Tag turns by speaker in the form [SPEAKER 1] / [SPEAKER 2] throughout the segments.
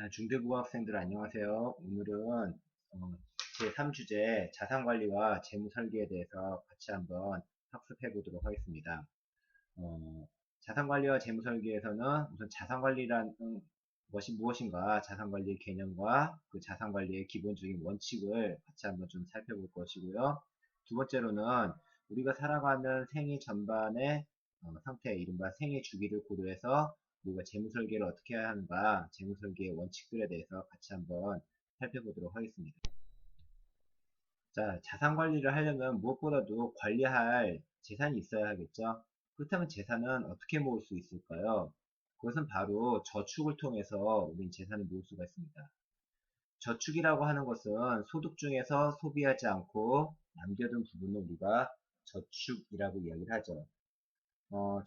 [SPEAKER 1] 중대부호 학생들 안녕하세요. 오늘은 제3주제 자산관리와 재무설계에 대해서 같이 한번 학습해 보도록 하겠습니다. 어, 자산관리와 재무설계에서는 우선 자산관리라는 것이 무엇인가, 자산관리의 개념과 그 자산관리의 기본적인 원칙을 같이 한번 좀 살펴볼 것이고요. 두 번째로는 우리가 살아가는 생애 전반의 상태, 이른바 생애 주기를 고려해서 우리가 재무설계를 어떻게 해야 하는가, 재무설계의 원칙들에 대해서 같이 한번 살펴보도록 하겠습니다. 자, 자산 관리를 하려면 무엇보다도 관리할 재산이 있어야 하겠죠? 그렇다면 재산은 어떻게 모을 수 있을까요? 그것은 바로 저축을 통해서 우린 재산을 모을 수가 있습니다. 저축이라고 하는 것은 소득 중에서 소비하지 않고 남겨둔 부분을 우리가 저축이라고 이야기를 하죠.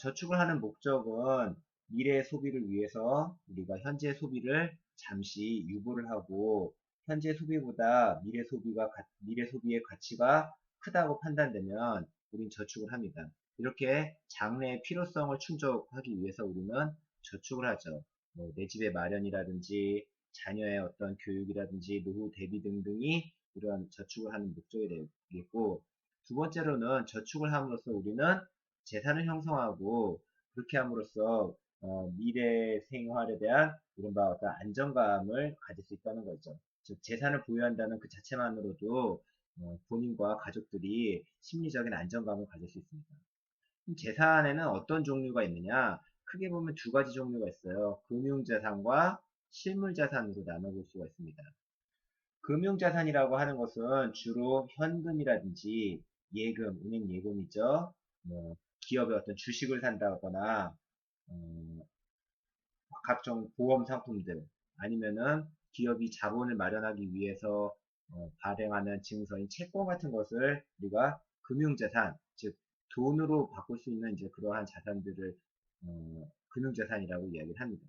[SPEAKER 1] 저축을 하는 목적은 미래 소비를 위해서 우리가 현재 소비를 잠시 유보를 하고 현재 소비보다 미래 소비의 가치가 크다고 판단되면 우린 저축을 합니다. 이렇게 장래의 필요성을 충족하기 위해서 우리는 저축을 하죠. 내 집의 마련이라든지 자녀의 어떤 교육이라든지 노후 대비 등등이 이러한 저축을 하는 목적이 되겠고, 두 번째로는 저축을 함으로써 우리는 재산을 형성하고 그렇게 함으로써 미래 생활에 대한 이른바 어떤 안정감을 가질 수 있다는 거죠. 즉 재산을 보유한다는 그 자체만으로도 본인과 가족들이 심리적인 안정감을 가질 수 있습니다. 재산에는 어떤 종류가 있느냐? 크게 보면 두 가지 종류가 있어요. 금융자산과 실물자산으로 나눠볼 수가 있습니다. 금융자산이라고 하는 것은 주로 현금이라든지 예금, 은행 예금이죠. 기업의 어떤 주식을 산다거나 어, 각종 보험 상품들, 아니면은 기업이 자본을 마련하기 위해서 발행하는 증서인 채권 같은 것을 우리가 금융자산, 즉 돈으로 바꿀 수 있는 이제 그러한 자산들을 금융자산이라고 이야기를 합니다.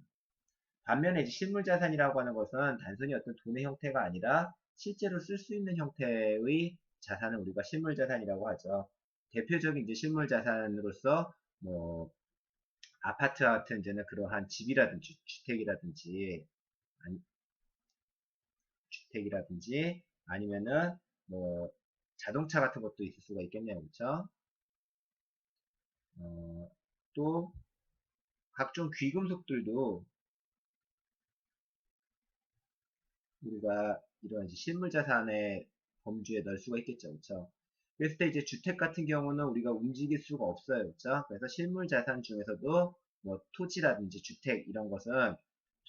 [SPEAKER 1] 반면에 이제 실물자산이라고 하는 것은 단순히 어떤 돈의 형태가 아니라 실제로 쓸 수 있는 형태의 자산을 우리가 실물자산이라고 하죠. 대표적인 이제 실물자산으로서 뭐 아파트 같은 이제는 그러한 집이라든지 아니, 주택이라든지 아니면은 뭐 자동차 같은 것도 있을 수가 있겠네요. 그렇죠? 어, 또 각종 귀금속들도 우리가 이런 이제 실물자산의 범주에 넣을 수가 있겠죠. 그렇죠? 그랬을 때 이제 주택 같은 경우는 우리가 움직일 수가 없어요. 그렇죠? 그래서 실물자산 중에서도 뭐 토지라든지 주택 이런 것은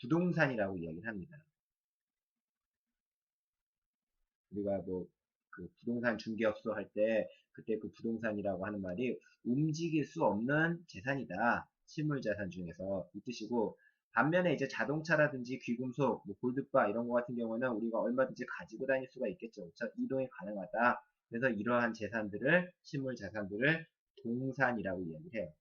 [SPEAKER 1] 부동산이라고 이야기를 합니다. 우리가 뭐 그 부동산 중개업소 할 때 그때 그 부동산이라고 하는 말이 움직일 수 없는 재산이다. 실물자산 중에서 이 뜻이고, 반면에 이제 자동차라든지 귀금속, 뭐 골드바 이런 거 같은 경우는 우리가 얼마든지 가지고 다닐 수가 있겠죠. 그렇죠? 이동이 가능하다. 그래서 이러한 재산들을 실물자산들을 동산이라고 이야기를 해요.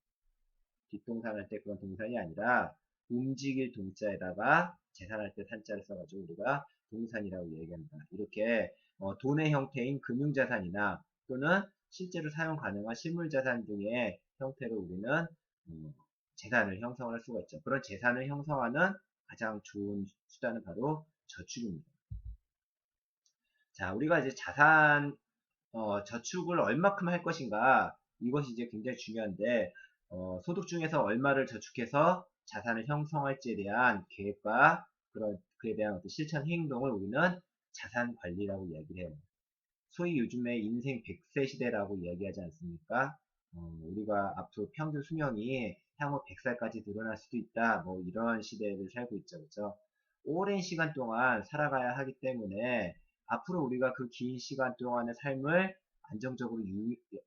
[SPEAKER 1] 뒷동산할 때 그런 동산이 아니라 움직일 동자에다가 재산할 때 산자를 써가지고 우리가 동산이라고 얘기합니다. 이렇게 돈의 형태인 금융자산이나 또는 실제로 사용 가능한 실물자산 등의 형태로 우리는 재산을 형성할 수가 있죠. 그런 재산을 형성하는 가장 좋은 수단은 바로 저축입니다. 자, 우리가 이제 저축을 얼마큼 할 것인가, 이것이 이제 굉장히 중요한데, 소득 중에서 얼마를 저축해서 자산을 형성할지에 대한 계획과 그에 대한 어떤 실천 행동을 우리는 자산 관리라고 이야기를 해요. 소위 요즘에 인생 100세 시대라고 이야기하지 않습니까? 우리가 앞으로 평균 수명이 향후 100살까지 늘어날 수도 있다. 뭐 이런 시대를 살고 있죠. 그렇죠? 오랜 시간 동안 살아가야 하기 때문에 앞으로 우리가 그 긴 시간 동안의 삶을 안정적으로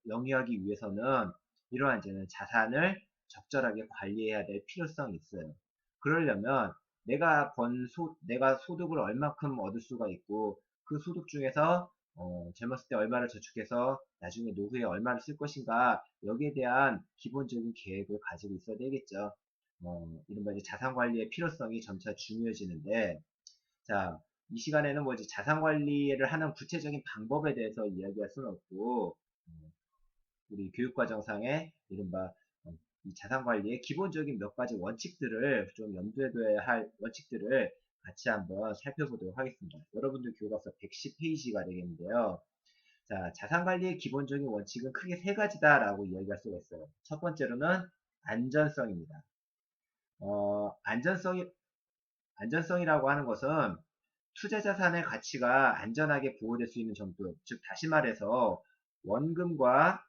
[SPEAKER 1] 영위하기 위해서는 이러한 이제는 자산을 적절하게 관리해야 될 필요성이 있어요. 그러려면 내가 소득을 얼마큼 얻을 수가 있고 그 소득 중에서 젊었을 때 얼마를 저축해서 나중에 노후에 얼마를 쓸 것인가, 여기에 대한 기본적인 계획을 가지고 있어야 되겠죠. 이른바 이제 자산 관리의 필요성이 점차 중요해지는데, 자, 이 시간에는 뭐 이제 자산 관리를 하는 구체적인 방법에 대해서 이야기할 수는 없고, 우리 교육과정상에 이른바 이 자산 관리의 기본적인 몇 가지 원칙들을 좀 염두에 둬야 할 원칙들을 같이 한번 살펴보도록 하겠습니다. 여러분들 교과서 110페이지가 되겠는데요. 자, 자산관리의 기본적인 원칙은 크게 세 가지다라고 이야기할 수가 있어요. 첫 번째로는 안전성입니다. 안전성이라고 하는 것은 투자 자산의 가치가 안전하게 보호될 수 있는 정도, 즉 다시 말해서 원금과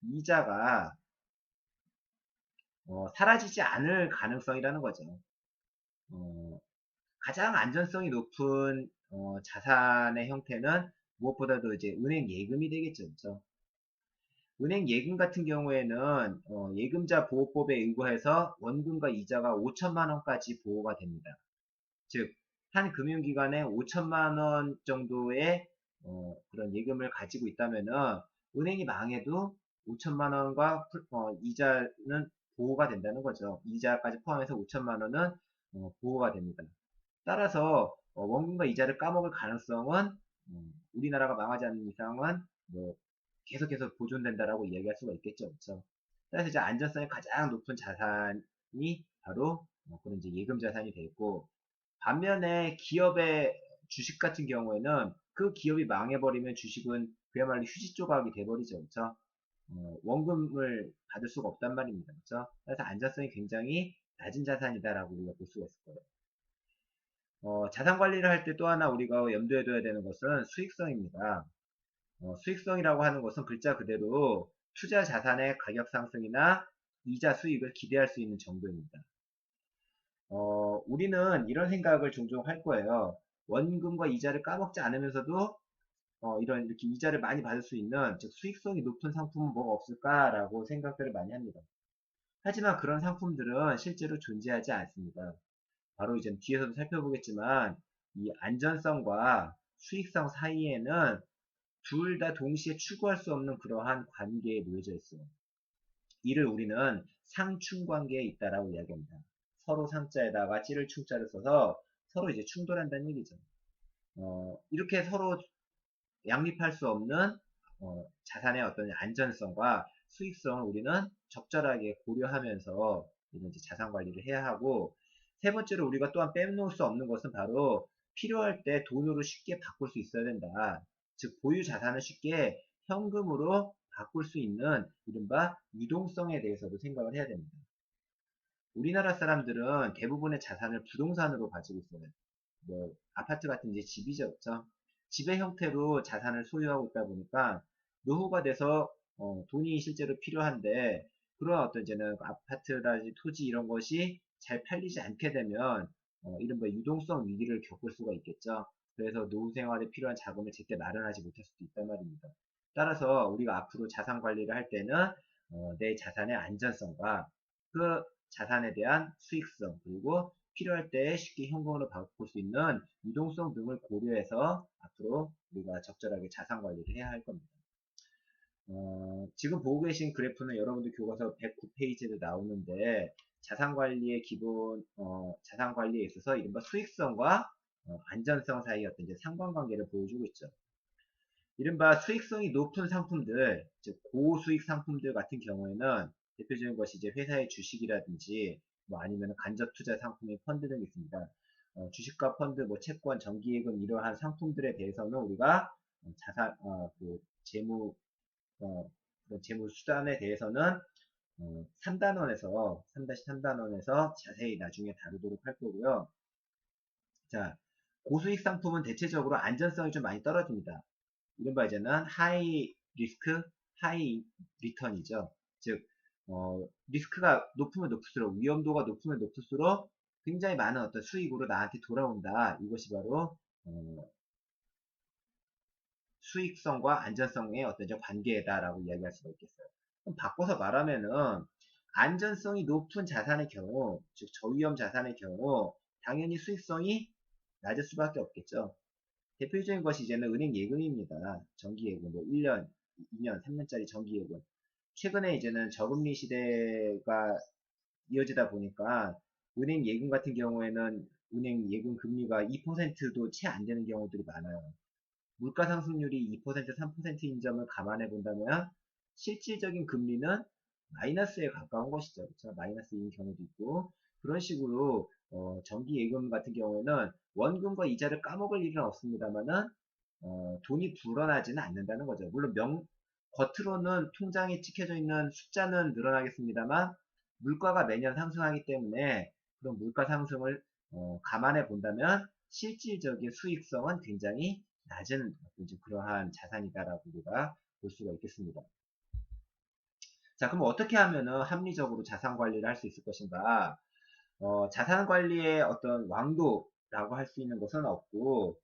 [SPEAKER 1] 이자가 사라지지 않을 가능성이라는 거죠. 어, 가장 안전성이 높은 자산의 형태는 무엇보다도 이제 은행 예금이 되겠죠. 그렇죠? 은행 예금 같은 경우에는 예금자 보호법에 의거해서 원금과 이자가 5천만 원까지 보호가 됩니다. 즉, 한 금융기관에 5천만 원 정도의 그런 예금을 가지고 있다면은 은행이 망해도 5천만 원과 이자는 보호가 된다는 거죠. 이자까지 포함해서 5천만 원은 보호가 됩니다. 따라서 원금과 이자를 까먹을 가능성은 우리나라가 망하지 않는 이상은 뭐 계속해서 보존된다라고 이야기할 수가 있겠죠. 그렇죠? 따라서 이제 안전성이 가장 높은 자산이 바로 그런 이제 예금 자산이 되고, 반면에 기업의 주식 같은 경우에는 그 기업이 망해버리면 주식은 그야말로 휴지 조각이 돼버리죠. 그렇죠? 원금을 받을 수가 없단 말입니다. 그렇죠? 그래서 안전성이 굉장히 낮은 자산이다라고 우리가 볼 수가 있을 거예요. 자산 관리를 할 때 또 하나 우리가 염두에 둬야 되는 것은 수익성입니다. 수익성이라고 하는 것은 글자 그대로 투자 자산의 가격 상승이나 이자 수익을 기대할 수 있는 정도입니다. 우리는 이런 생각을 종종 할 거예요. 원금과 이자를 까먹지 않으면서도 이런 이렇게 이자를 많이 받을 수 있는, 즉 수익성이 높은 상품은 뭐가 없을까라고 생각들을 많이 합니다. 하지만 그런 상품들은 실제로 존재하지 않습니다. 바로 이제 뒤에서도 살펴보겠지만 이 안전성과 수익성 사이에는 둘 다 동시에 추구할 수 없는 그러한 관계에 놓여져 있어요. 이를 우리는 상충 관계에 있다라고 이야기합니다. 서로 상자에다가 찌를 충자를 써서 서로 이제 충돌한다는 얘기죠. 이렇게 서로 양립할 수 없는 자산의 어떤 안전성과 수익성을 우리는 적절하게 고려하면서 이제 자산 관리를 해야 하고, 세 번째로 우리가 또한 빼놓을 수 없는 것은 바로 필요할 때 돈으로 쉽게 바꿀 수 있어야 된다. 즉 보유 자산을 쉽게 현금으로 바꿀 수 있는 이른바 유동성에 대해서도 생각을 해야 됩니다. 우리나라 사람들은 대부분의 자산을 부동산으로 가지고 있어요. 뭐 아파트 같은 이제 집이죠, 그렇죠? 집의 형태로 자산을 소유하고 있다 보니까 노후가 돼서 돈이 실제로 필요한데, 그런 어떤 이제는 아파트라든지 토지 이런 것이 잘 팔리지 않게 되면 이른바 유동성 위기를 겪을 수가 있겠죠. 그래서 노후 생활에 필요한 자금을 제때 마련하지 못할 수도 있단 말입니다. 따라서 우리가 앞으로 자산 관리를 할 때는 내 자산의 안전성과 그 자산에 대한 수익성, 그리고 필요할 때 쉽게 현금으로 바꿀 수 있는 유동성 등을 고려해서 앞으로 우리가 적절하게 자산 관리를 해야 할 겁니다. 지금 보고 계신 그래프는 여러분들 교과서 109페이지에도 나오는데, 자산 관리의 기본, 자산 관리에 있어서 이른바 수익성과 안전성 사이의 어떤 이제 상관관계를 보여주고 있죠. 이른바 수익성이 높은 상품들, 즉 고수익 상품들 같은 경우에는 대표적인 것이 이제 회사의 주식이라든지 뭐 아니면 간접 투자 상품인 펀드 등이 있습니다. 주식과 펀드, 뭐 채권, 정기예금 이러한 상품들에 대해서는 우리가 그 재무 수단에 대해서는 3단원에서 3-3단원에서 자세히 나중에 다루도록 할 거고요. 자, 고수익 상품은 대체적으로 안전성이 좀 많이 떨어집니다. 이른바 이제는 하이 리스크, 하이 리턴이죠. 즉, 리스크가 높으면 높을수록, 위험도가 높으면 높을수록 굉장히 많은 어떤 수익으로 나한테 돌아온다. 이것이 바로 수익성과 안전성의 어떤 관계다라고 이야기할 수가 있겠어요. 그럼 바꿔서 말하면은 안전성이 높은 자산의 경우, 즉 저위험 자산의 경우 당연히 수익성이 낮을 수밖에 없겠죠. 대표적인 것이 이제는 은행 예금입니다. 정기예금, 뭐 1년, 2년, 3년짜리 정기예금. 최근에 이제는 저금리 시대가 이어지다 보니까 은행 예금 같은 경우에는 은행 예금 금리가 2%도 채 안 되는 경우들이 많아요. 물가 상승률이 2%, 3%인 점을 감안해 본다면 실질적인 금리는 마이너스에 가까운 것이죠. 그렇죠? 마이너스인 경우도 있고, 그런 식으로 정기 예금 같은 경우에는 원금과 이자를 까먹을 일은 없습니다만은 돈이 불어나지는 않는다는 거죠. 물론 겉으로는 통장에 찍혀져 있는 숫자는 늘어나겠습니다만 물가가 매년 상승하기 때문에 그런 물가 상승을 감안해 본다면 실질적인 수익성은 굉장히 낮은 그러한 자산이다라고 우리가 볼 수가 있겠습니다. 자, 그럼 어떻게 하면은 합리적으로 자산 관리를 할 수 있을 것인가? 자산 관리의 어떤 왕도라고 할 수 있는 것은 없고,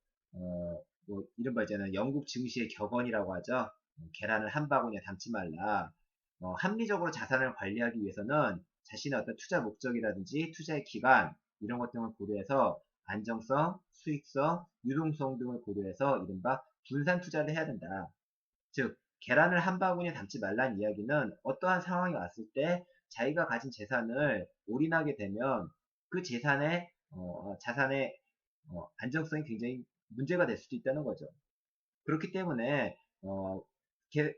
[SPEAKER 1] 이른바 이제는 영국 증시의 격언이라고 하죠. 계란을 한 바구니에 담지 말라. 합리적으로 자산을 관리하기 위해서는 자신의 어떤 투자 목적이라든지 투자의 기간, 이런 것 등을 고려해서 안정성, 수익성, 유동성 등을 고려해서 이른바 분산 투자를 해야 된다. 즉, 계란을 한 바구니에 담지 말라는 이야기는 어떠한 상황이 왔을 때 자기가 가진 재산을 올인하게 되면 그 자산의 안정성이 굉장히 문제가 될 수도 있다는 거죠. 그렇기 때문에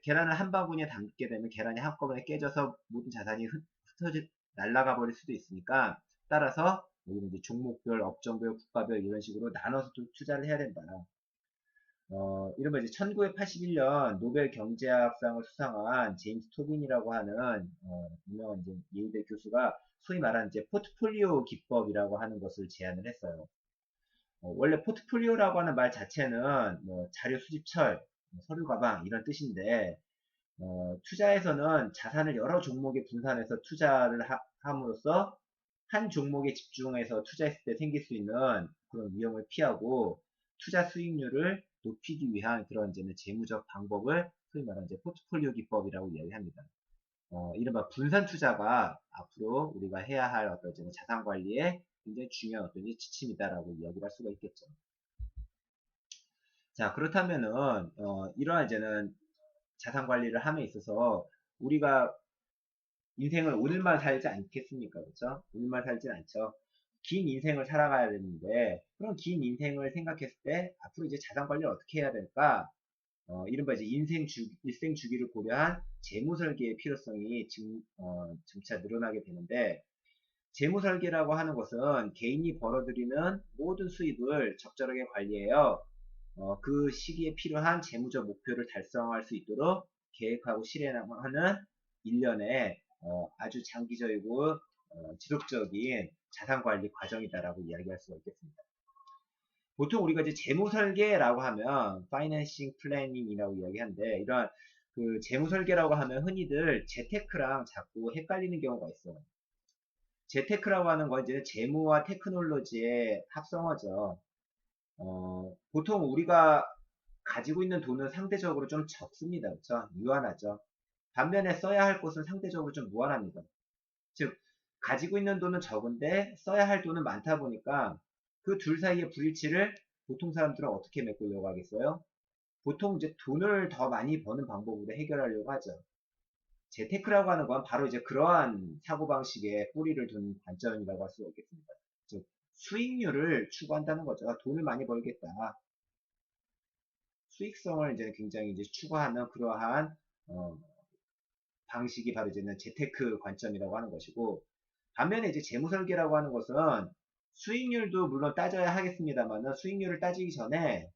[SPEAKER 1] 계란을 한 바구니에 담게 되면 계란이 한꺼번에 깨져서 모든 자산이 흩어져 날아가 버릴 수도 있으니까 따라서 여기는 이제 종목별, 업종별, 국가별 이런 식으로 나눠서 투자를 해야 된다. 이른바 이제 1981년 노벨 경제학상을 수상한 제임스 토빈이라고 하는 유명한 이제 예일대 교수가 소위 말하는 이제 포트폴리오 기법이라고 하는 것을 제안을 했어요. 원래 포트폴리오라고 하는 말 자체는 뭐 자료 수집철, 서류 가방 이런 뜻인데 투자에서는 자산을 여러 종목에 분산해서 투자를 함으로써 한 종목에 집중해서 투자했을 때 생길 수 있는 그런 위험을 피하고 투자 수익률을 높이기 위한 그런 이제는 재무적 방법을 소위 말하는 이제 포트폴리오 기법이라고 이야기합니다. 이른바 분산 투자가 앞으로 우리가 해야 할 어떤 이제 자산 관리에 굉장히 중요한 어떤 지침이다라고 이야기를 할 수가 있겠죠. 자, 그렇다면은 이러한 이제는 자산 관리를 함에 있어서 우리가 인생을 오늘만 살지 않겠습니까? 그렇죠? 오늘만 살진 않죠. 긴 인생을 살아가야 되는데 그런 긴 인생을 생각했을 때 앞으로 이제 자산 관리를 어떻게 해야 될까? 이른바 이제 일생 주기를 고려한 재무 설계의 필요성이 점차 늘어나게 되는데 재무 설계라고 하는 것은 개인이 벌어들이는 모든 수입을 적절하게 관리해요. 그 시기에 필요한 재무적 목표를 달성할 수 있도록 계획하고 실행하는 일련의 아주 장기적이고 지속적인 자산관리 과정이다라고 이야기할 수가 있겠습니다. 보통 우리가 이제 재무 설계라고 하면 파이낸싱 플래닝이라고 이야기하는데 이런 그 재무 설계라고 하면 흔히들 재테크랑 자꾸 헷갈리는 경우가 있어요. 재테크라고 하는 건 이제 재무와 테크놀로지의 합성어죠. 보통 우리가 가지고 있는 돈은 상대적으로 좀 적습니다. 그렇죠? 유한하죠. 반면에 써야 할 것은 상대적으로 좀 무한합니다. 즉, 가지고 있는 돈은 적은데 써야 할 돈은 많다 보니까 그 둘 사이의 불일치를 보통 사람들은 어떻게 메꾸려고 하겠어요? 보통 이제 돈을 더 많이 버는 방법으로 해결하려고 하죠. 재테크라고 하는 건 바로 이제 그러한 사고방식에 뿌리를 둔 관점이라고 할 수가 있겠습니다. 즉, 수익률을 추구한다는 거죠. 돈을 많이 벌겠다. 수익성을 이제 굉장히 이제 추구하는 그러한 방식이 바로 이제는 재테크 관점이라고 하는 것이고 반면에 이제 재무설계라고 하는 것은 수익률도 물론 따져야 하겠습니다만 수익률을 따지기 전에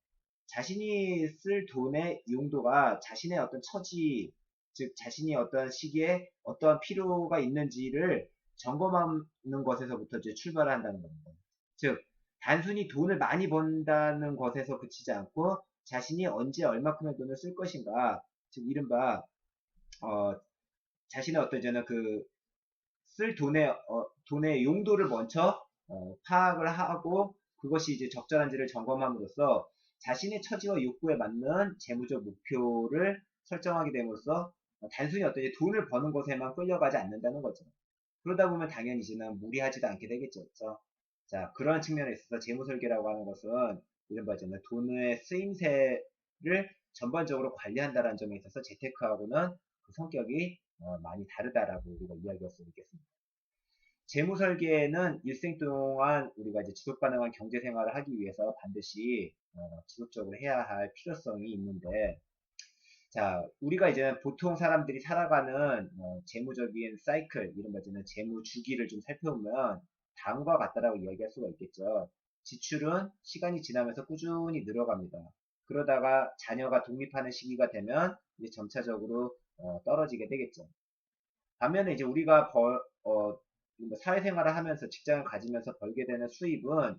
[SPEAKER 1] 자신이 쓸 돈의 용도가 자신의 어떤 처지 즉 자신이 어떤 시기에 어떠한 필요가 있는지를 점검하는 것에서부터 이제 출발한다는 겁니다. 즉 단순히 돈을 많이 번다는 것에서 그치지 않고 자신이 언제 얼마큼의 돈을 쓸 것인가 즉 이른바 자신의 어떤 이제는 쓸 돈의 용도를 먼저 파악을 하고 그것이 이제 적절한지를 점검함으로써 자신의 처지와 욕구에 맞는 재무적 목표를 설정하게 됨으로써 단순히 어떤 이제 돈을 버는 것에만 끌려가지 않는다는 거죠. 그러다 보면 당연히 이제는 무리하지도 않게 되겠죠. 그렇죠? 자, 그러한 측면에 있어서 재무설계라고 하는 것은 이른바 이제는 돈의 쓰임새를 전반적으로 관리한다는 점에 있어서 재테크하고는 그 성격이 많이 다르다라고 우리가 이야기할 수 있겠습니다. 재무 설계는 일생 동안 우리가 이제 지속 가능한 경제 생활을 하기 위해서 반드시 지속적으로 해야 할 필요성이 있는데, 자, 우리가 이제 보통 사람들이 살아가는 재무적인 사이클, 이런 거는 재무 주기를 좀 살펴보면 다음과 같다라고 이야기할 수가 있겠죠. 지출은 시간이 지나면서 꾸준히 늘어갑니다. 그러다가 자녀가 독립하는 시기가 되면 이제 점차적으로 떨어지게 되겠죠. 반면에 이제 우리가 뭐 사회생활을 하면서 직장을 가지면서 벌게 되는 수입은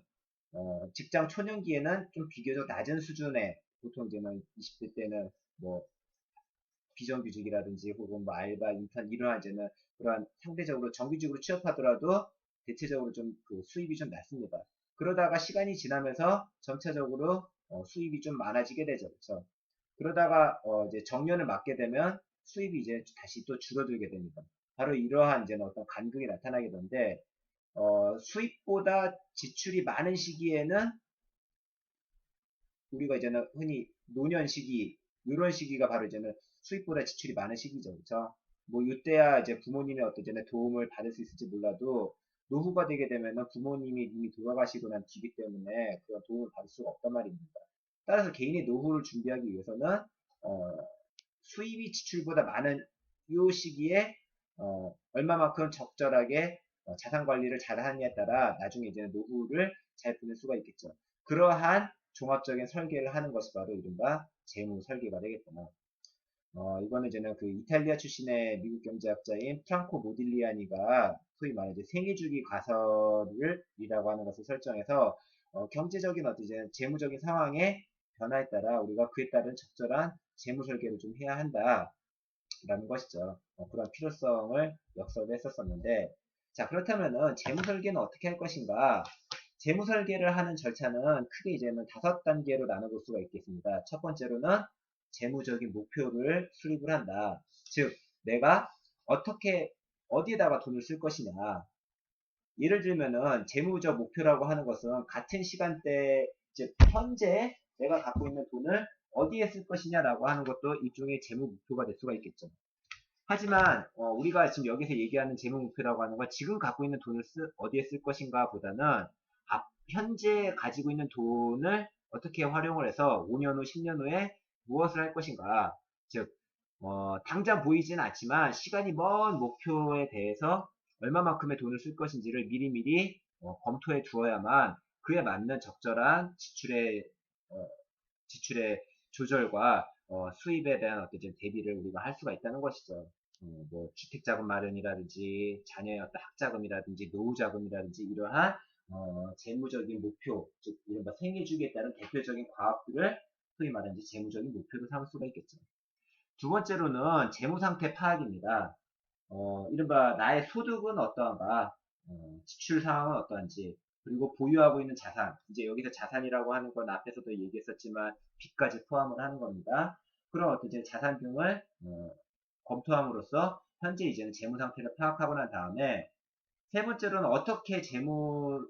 [SPEAKER 1] 직장 초년기에는 좀 비교적 낮은 수준의 보통 이제는 20대 때는 뭐 비정규직이라든지 혹은 뭐 알바, 인턴 이러한 이제는 그러한 상대적으로 정규직으로 취업하더라도 대체적으로 좀 그 수입이 좀 낮습니다. 그러다가 시간이 지나면서 점차적으로 수입이 좀 많아지게 되죠. 그렇죠? 그러다가 이제 정년을 맞게 되면 수입이 이제 다시 또 줄어들게 됩니다. 바로 이러한 이제는 어떤 간극이 나타나게 되는데 수입보다 지출이 많은 시기에는 우리가 이제는 흔히 노년 시기 이런 시기가 바로 이제는 수입보다 지출이 많은 시기죠. 그렇죠? 뭐 이때야 이제 부모님의 어떤 이제는 도움을 받을 수 있을지 몰라도 노후가 되게 되면은 부모님이 이미 돌아가시고 난 뒤기 때문에 그런 도움을 받을 수가 없단 말입니다. 따라서 개인의 노후를 준비하기 위해서는 어, 수입이 지출보다 많은 이 시기에 얼마만큼 적절하게 자산 관리를 잘 하느냐에 따라 나중에 이제 노후를 잘 보낼 수가 있겠죠. 그러한 종합적인 설계를 하는 것이 바로 이른바 재무 설계가 되겠구나. 이거는 이제는 그 이탈리아 출신의 미국 경제학자인 프랑코 모딜리아니가 소위 말해 이제 생애주기 가설이라고 하는 것을 설정해서 경제적인 어떤 이제 재무적인 상황의 변화에 따라 우리가 그에 따른 적절한 재무 설계를 좀 해야 한다라는 것이죠. 그런 필요성을 역설을 했었었는데, 자 그렇다면은 재무 설계는 어떻게 할 것인가? 재무 설계를 하는 절차는 크게 이제는 5단계로 나눠볼 수가 있겠습니다. 첫 번째로는 재무적인 목표를 수립을 한다. 즉, 내가 어떻게, 어디에다가 돈을 쓸 것이냐. 예를 들면은 재무적 목표라고 하는 것은 같은 시간대, 즉, 현재 내가 갖고 있는 돈을 어디에 쓸 것이냐라고 하는 것도 일종의 재무 목표가 될 수가 있겠죠. 하지만 우리가 지금 여기서 얘기하는 재무 목표라고 하는 건 지금 갖고 있는 돈을 어디에 쓸 것인가 보다는 현재 가지고 있는 돈을 어떻게 활용을 해서 5년 후, 10년 후에 무엇을 할 것인가. 즉, 당장 보이진 않지만 시간이 먼 목표에 대해서 얼마만큼의 돈을 쓸 것인지를 미리미리 검토해 두어야만 그에 맞는 적절한 어, 지출의 조절과 수입에 대한 어떤 대비를 우리가 할 수가 있다는 것이죠. 뭐 주택자금 마련이라든지 자녀의 어떤 학자금이라든지 노후자금이라든지 이러한 재무적인 목표, 즉 이른바 생애주기에 따른 대표적인 과업들을 소위 말하는 재무적인 목표로 삼을 수가 있겠죠. 두 번째로는 재무상태 파악입니다. 이른바 나의 소득은 어떠한가, 지출 상황은 어떠한지, 그리고 보유하고 있는 자산, 이제 여기서 자산이라고 하는 건 앞에서도 얘기했었지만 빚까지 포함을 하는 겁니다. 그런 어떤 이제 자산 등을 검토함으로써 현재 이제는 재무 상태를 파악하고 난 다음에 세 번째로는 어떻게 재무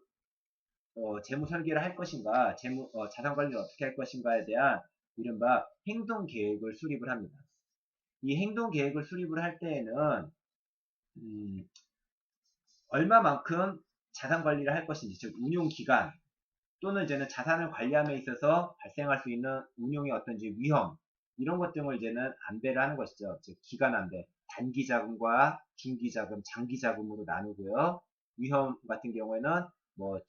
[SPEAKER 1] 설계를 할 것인가, 자산 관리를 어떻게 할 것인가에 대한 이른바 행동 계획을 수립을 합니다. 이 행동 계획을 수립을 할 때에는 음, 얼마만큼 자산 관리를 할 것인지, 즉 운용 기간 또는 이제는 자산을 관리함에 있어서 발생할 수 있는 운용의 어떤 이제 위험 이런 것 등을 이제는 안배를 하는 것이죠. 즉 기간 안배, 단기 자금과 중기 자금, 장기 자금으로 나누고요. 위험 같은 경우에는 뭐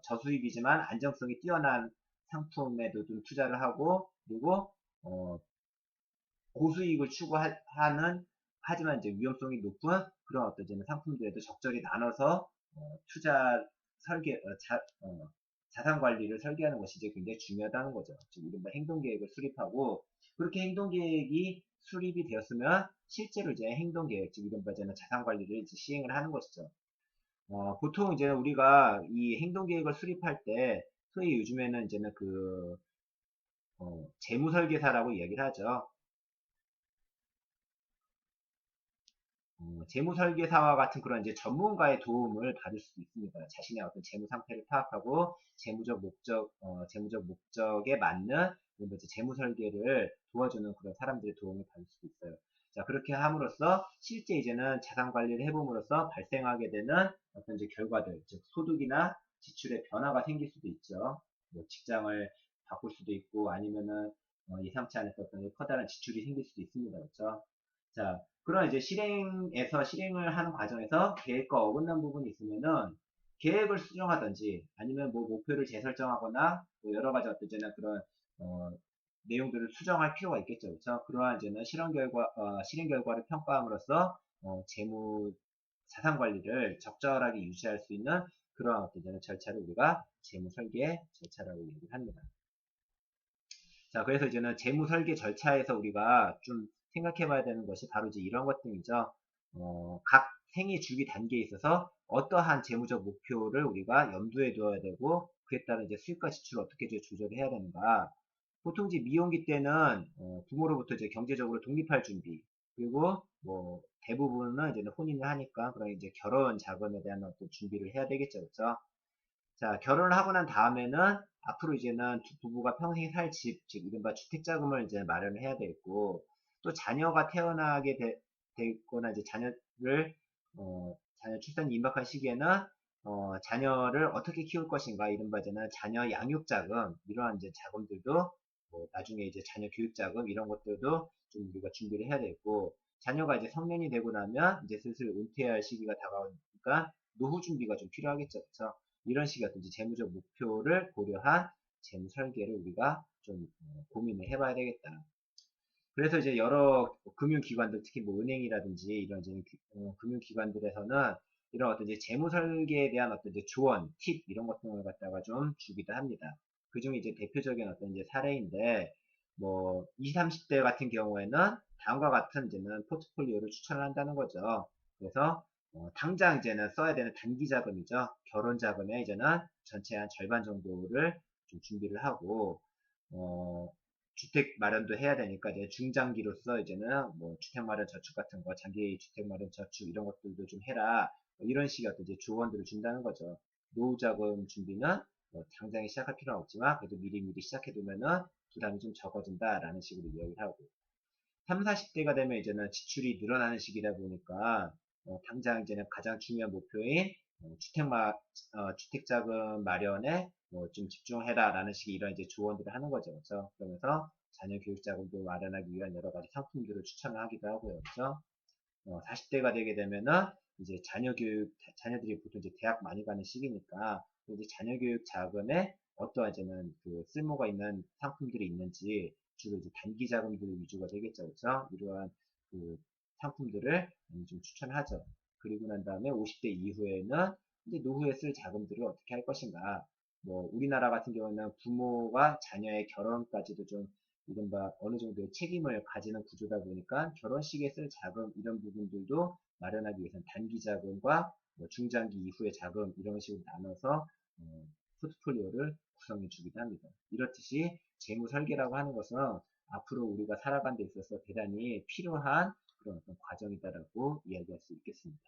[SPEAKER 1] 저수익이지만 안정성이 뛰어난 상품에도 좀 투자를 하고 그리고 고수익을 추구하는 하지만 이제 위험성이 높은 그런 어떤 상품들에도 적절히 나눠서 투자 설계 자산 관리를 설계하는 것이 이제 굉장히 중요하다는 거죠. 즉 이른바 행동 계획을 수립하고 그렇게 행동 계획이 수립이 되었으면 실제로 이제 행동 계획 즉 이른바 자산 관리를 이제 시행을 하는 것이죠. 보통 이제 우리가 이 행동 계획을 수립할 때 소위 요즘에는 이제는 재무 설계사라고 이야기를 하죠. 재무 설계사와 같은 그런 이제 전문가의 도움을 받을 수도 있습니다. 자신의 어떤 재무 상태를 파악하고 재무적 목적에 맞는 이제 재무 설계를 도와주는 그런 사람들의 도움을 받을 수도 있어요. 자, 그렇게 함으로써 실제 이제는 자산 관리를 해봄으로써 발생하게 되는 어떤 이제 결과들, 즉 소득이나 지출의 변화가 생길 수도 있죠. 뭐 직장을 바꿀 수도 있고 아니면은 예상치 않았던 어떤 커다란 지출이 생길 수도 있습니다. 그렇죠? 자, 그런 이제 실행을 하는 과정에서 계획과 어긋난 부분이 있으면은 계획을 수정하든지 아니면 뭐 목표를 재설정하거나 뭐 여러 가지 어떤 이제는 그런 어, 내용들을 수정할 필요가 있겠죠. 그렇죠? 그러한 이제는 실행 결과를 평가함으로써 재무 자산 관리를 적절하게 유지할 수 있는 그러한 어떤 이제는 절차를 우리가 재무 설계 절차라고 얘기를 합니다. 자, 그래서 이제는 재무 설계 절차에서 우리가 좀 생각해 봐야 되는 것이 바로 이제 이런 것들이죠. 각 생애 주기 단계에 있어서 어떠한 재무적 목표를 우리가 염두에 두어야 되고, 그에 따른 이제 수입과 지출을 어떻게 이제 조절해야 되는가. 보통 이제 미혼기 때는 부모로부터 이제 경제적으로 독립할 준비, 그리고 뭐 대부분은 이제 혼인을 하니까 그런 이제 결혼 자금에 대한 어떤 준비를 해야 되겠죠, 그렇죠? 자, 결혼을 하고 난 다음에는 앞으로 이제는 두 부부가 평생 살 집, 즉 이른바 주택자금을 이제 마련을 해야 되고, 또 자녀가 태어나게 되거나 이제 자녀 출산이 임박한 시기에는 자녀를 어떻게 키울 것인가, 이른바 이제는 자녀 양육자금, 이러한 이제 자금들도 뭐 나중에 이제 자녀 교육자금 이런 것들도 좀 우리가 준비를 해야 되고, 자녀가 이제 성년이 되고 나면 이제 슬슬 은퇴할 시기가 다가오니까 노후 준비가 좀 필요하겠죠, 그렇죠? 이런 식의 어떤 이제 재무적 목표를 고려한 재무 설계를 우리가 좀 고민을 해봐야 되겠다. 그래서 이제 여러 금융기관들, 특히 뭐 은행이라든지 이런 이제 금융기관들에서는 이런 어떤 이제 재무 설계에 대한 어떤 이제 조언, 팁 이런 것들을 갖다가 좀 주기도 합니다. 그 중에 이제 대표적인 어떤 이제 사례인데 뭐 20, 30대 같은 경우에는 다음과 같은 이제는 포트폴리오를 추천을 한다는 거죠. 그래서 당장 이제는 써야 되는 단기 자금이죠. 결혼 자금에 이제는 전체 한 절반 정도를 좀 준비를 하고 어, 주택 마련도 해야 되니까 이제 중장기로서 이제는 뭐 주택 마련 저축 같은 거, 장기 주택 마련 저축 이런 것들도 좀 해라. 뭐 이런 식의 어떤 이제 조언들을 준다는 거죠. 노후 자금 준비는 뭐 당장에 시작할 필요는 없지만 그래도 미리미리 시작해 두면은 부담이 좀 적어진다라는 식으로 이야기를 하고 3, 40대가 되면 이제는 지출이 늘어나는 시기다 보니까 당장 이제는 가장 중요한 목표인 주택자금 마련에 뭐좀 집중해라라는 식의 이런 이제 조언들을 하는 거죠. 그래서 그러면서 자녀 교육자금도 마련하기 위한 여러 가지 상품들을 추천을 하기도 하고요. 그래서 40대가 되게 되면은 이제 자녀들이 보통 이제 대학 많이 가는 시기니까 이제 자녀 교육 자금에 어떠한 이제는 그 쓸모가 있는 상품들이 있는지 주로 이제 단기 자금들 위주가 되겠죠. 그렇죠? 이러한 그 상품들을 좀 추천하죠. 그리고 난 다음에 50대 이후에는 이제 노후에 쓸 자금들을 어떻게 할 것인가. 뭐 우리나라 같은 경우는 부모가 자녀의 결혼까지도 좀 이른바 어느 정도의 책임을 가지는 구조다 보니까 결혼식에 쓸 자금 이런 부분들도 마련하기 위해서는 단기 자금과 뭐 중장기 이후의 자금 이런 식으로 나눠서 포트폴리오를 구성해 주기도 합니다. 이렇듯이 재무 설계라고 하는 것은 앞으로 우리가 살아가는 데 있어서 대단히 필요한 그런 어떤 과정이다라고 이야기할 수 있겠습니다.